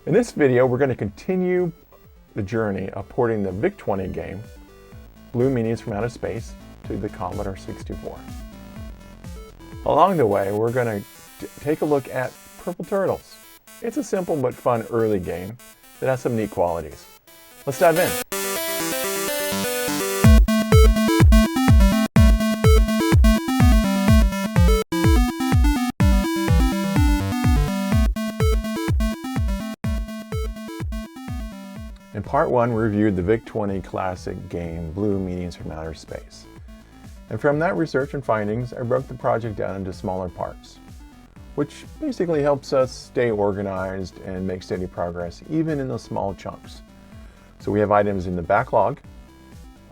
In this video, we're going to continue the journey of porting the VIC-20 game, Blue Meanies from Outer Space, to the Commodore 64. Along the way, we're going to take a look at Purple Turtles. It's a simple but fun early game that has some neat qualities. Let's dive in. In part 1, we reviewed the VIC-20 classic game, Blue Meanies from Outer Space. And from that research and findings, I broke the project down into smaller parts, which basically helps us stay organized and make steady progress, even in those small chunks. So we have items in the backlog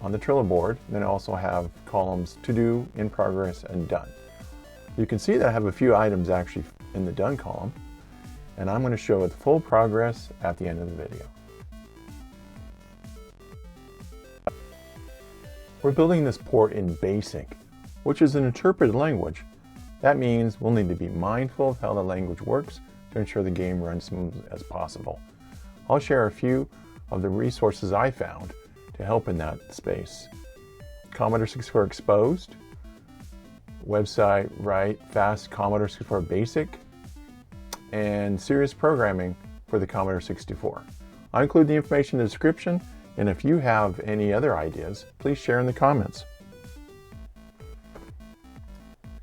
on the Trello board, then I also have columns to do, in progress, and done. You can see that I have a few items actually in the done column, and I'm going to show the full progress at the end of the video. We're building this port in BASIC, which is an interpreted language. That means we'll need to be mindful of how the language works to ensure the game runs smooth as possible. I'll share a few of the resources I found to help in that space. Commodore 64 Exposed, website Write Fast Commodore 64 BASIC, and Serious Programming for the Commodore 64. I'll include the information in the description, and if you have any other ideas, please share in the comments.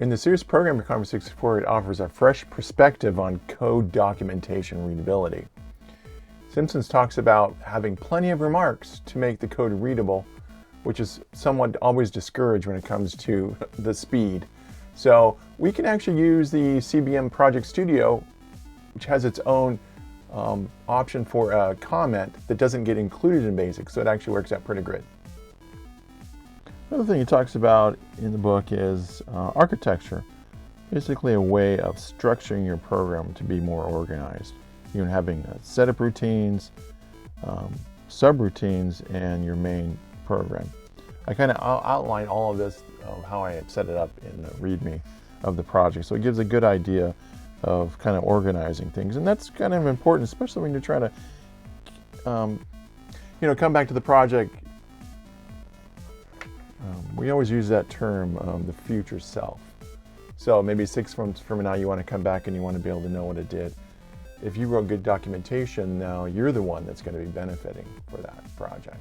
In the Serious Programming for Commodore 64, it offers a fresh perspective on code documentation readability. Simpsons talks about having plenty of remarks to make the code readable, which is somewhat always discouraged when it comes to the speed. So we can actually use the CBM Prg Studio, which has its own option for a comment that doesn't get included in BASIC, so it actually works out pretty good. Another thing he talks about in the book is architecture, basically a way of structuring your program to be more organized. You know, having a set of routines, subroutines, and your main program. I kind of outline all of this, how I had set it up in the README of the project, so it gives a good idea of kind of organizing things, and that's kind of important, especially when you're trying to, come back to the project. We always use that term, the future self. So maybe 6 months from now, you want to come back and you want to be able to know what it did. If you wrote good documentation, now you're the one that's going to be benefiting for that project.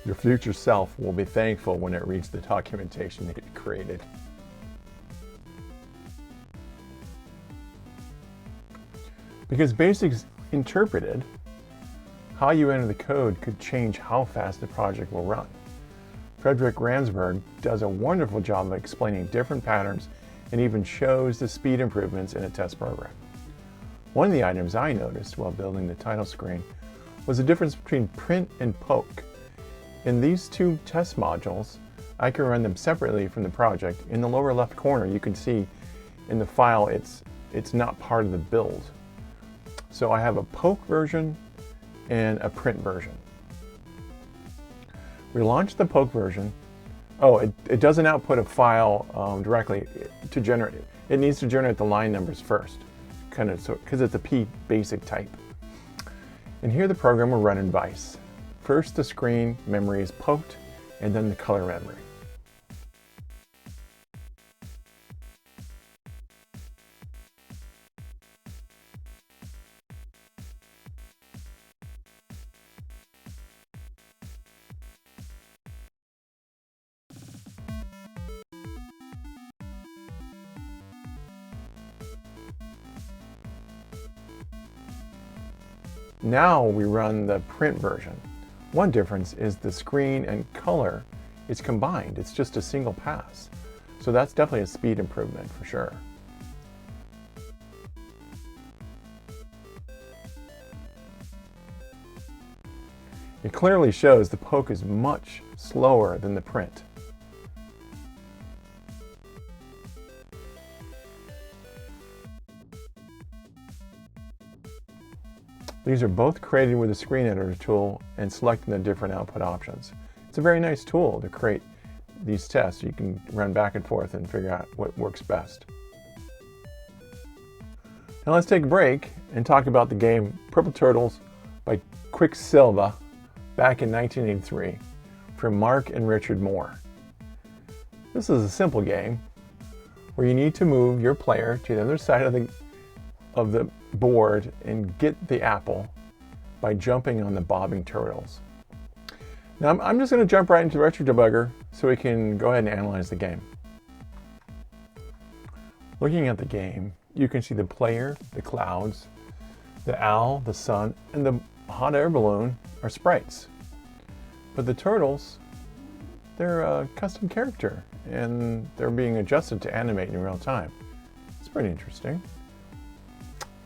Your future self will be thankful when it reads the documentation that you created. Because BASIC's interpreted, how you enter the code could change how fast the project will run. Frederick Ransberg does a wonderful job of explaining different patterns and even shows the speed improvements in a test program. One of the items I noticed while building the title screen was the difference between print and poke. In these two test modules, I can run them separately from the project. In the lower left corner, you can see in the file it's not part of the build. So I have a poke version and a print version. We launched the poke version. Oh, it doesn't output a file directly to generate. It needs to generate the line numbers first, kind of, so because it's a P BASIC type. And here the program will run in Vice. First, the screen memory is poked, and then the color memory. Now we run the print version. One difference is the screen and color is combined. It's just a single pass. So that's definitely a speed improvement for sure. It clearly shows the poke is much slower than the print. These are both created with the screen editor tool and selecting the different output options. It's a very nice tool to create these tests. You can run back and forth and figure out what works best. Now let's take a break and talk about the game Purple Turtles by Quicksilva back in 1983 from Mark and Richard Moore. This is a simple game where you need to move your player to the other side of the board and get the apple by jumping on the bobbing turtles. Now I'm just going to jump right into the retro debugger so we can go ahead and analyze the game. Looking at the game, you can see the player, the clouds, the owl, the sun, and the hot air balloon are sprites. But the turtles, they're a custom character and they're being adjusted to animate in real time. It's pretty interesting.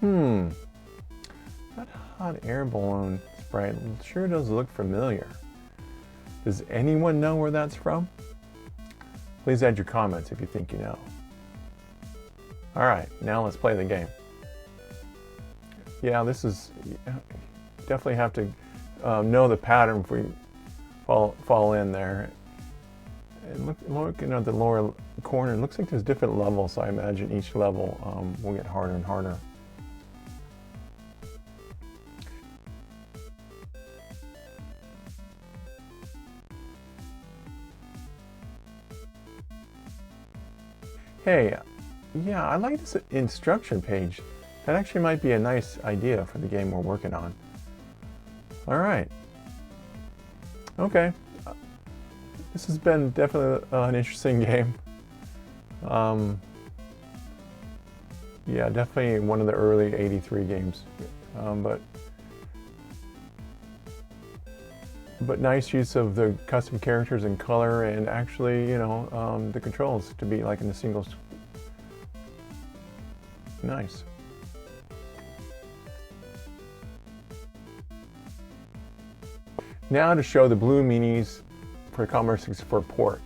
That hot air balloon sprite sure does look familiar. Does anyone know where that's from? Please add your comments if you think you know. Alright, now let's play the game. Yeah, this is, definitely have to know the pattern if we fall in there. And looking at the lower corner, it looks like there's different levels, so I imagine each level will get harder and harder. Hey, yeah, I like this instruction page. That actually might be a nice idea for the game we're working on. All right. Okay. This has been definitely an interesting game. Yeah, definitely one of the early '83 games. But nice use of the custom characters and color, and actually, the controls to be like in a single. Nice. Now to show the Blue Meanies for Commodore 64 port.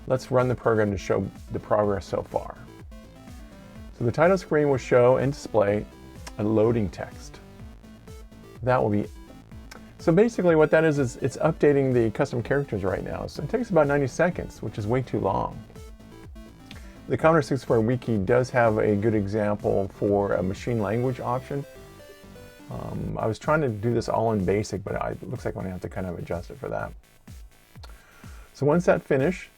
Let's run the program to show the progress so far. So the title screen will show and display a loading text. That will be. So basically what that is it's updating the custom characters right now. So it takes about 90 seconds, which is way too long. The Commodore 64 Wiki does have a good example for a machine language option. I was trying to do this all in BASIC, but it looks like I'm going to have to kind of adjust it for that. So once that finishes,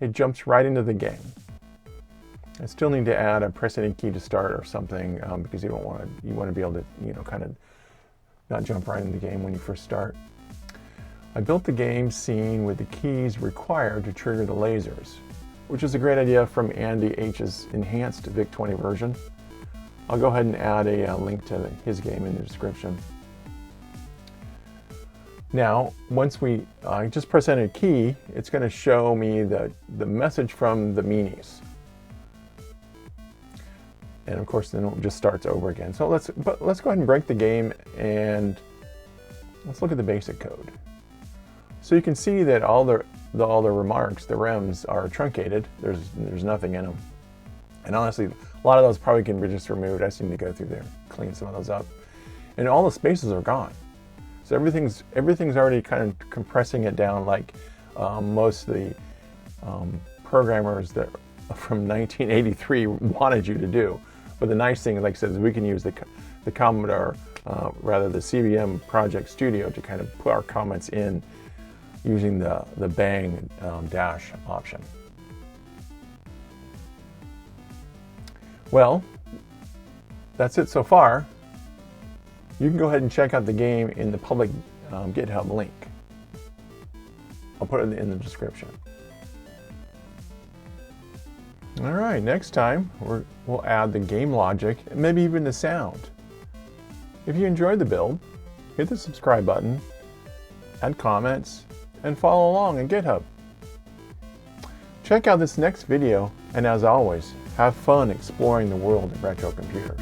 it jumps right into the game. I still need to add a press any key to start or something because you want to be able to kind of not jump right into the game when you first start. I built the game scene with the keys required to trigger the lasers, which is a great idea from Andy H's enhanced VIC-20 version. I'll go ahead and add a link to his game in the description. Now, once we just press any key, it's going to show me the message from the Meanies. And of course, then it just starts over again. So let's go ahead and break the game and let's look at the basic code. So you can see that all the remarks, the rems, are truncated. There's nothing in them. And honestly, a lot of those probably can be just removed. I just need to go through there, clean some of those up. And all the spaces are gone. So everything's already kind of compressing it down like most of the programmers that from 1983 wanted you to do. But the nice thing, like I said, is we can use the Commodore, rather the CBM Prg Studio to kind of put our comments in using the bang dash option. Well, that's it so far. You can go ahead and check out the game in the public GitHub link. I'll put it in the description. All right, next time we'll add the game logic and maybe even the sound. If you enjoyed the build, hit the subscribe button, add comments, and follow along on GitHub. Check out this next video, and as always, have fun exploring the world of retro computers.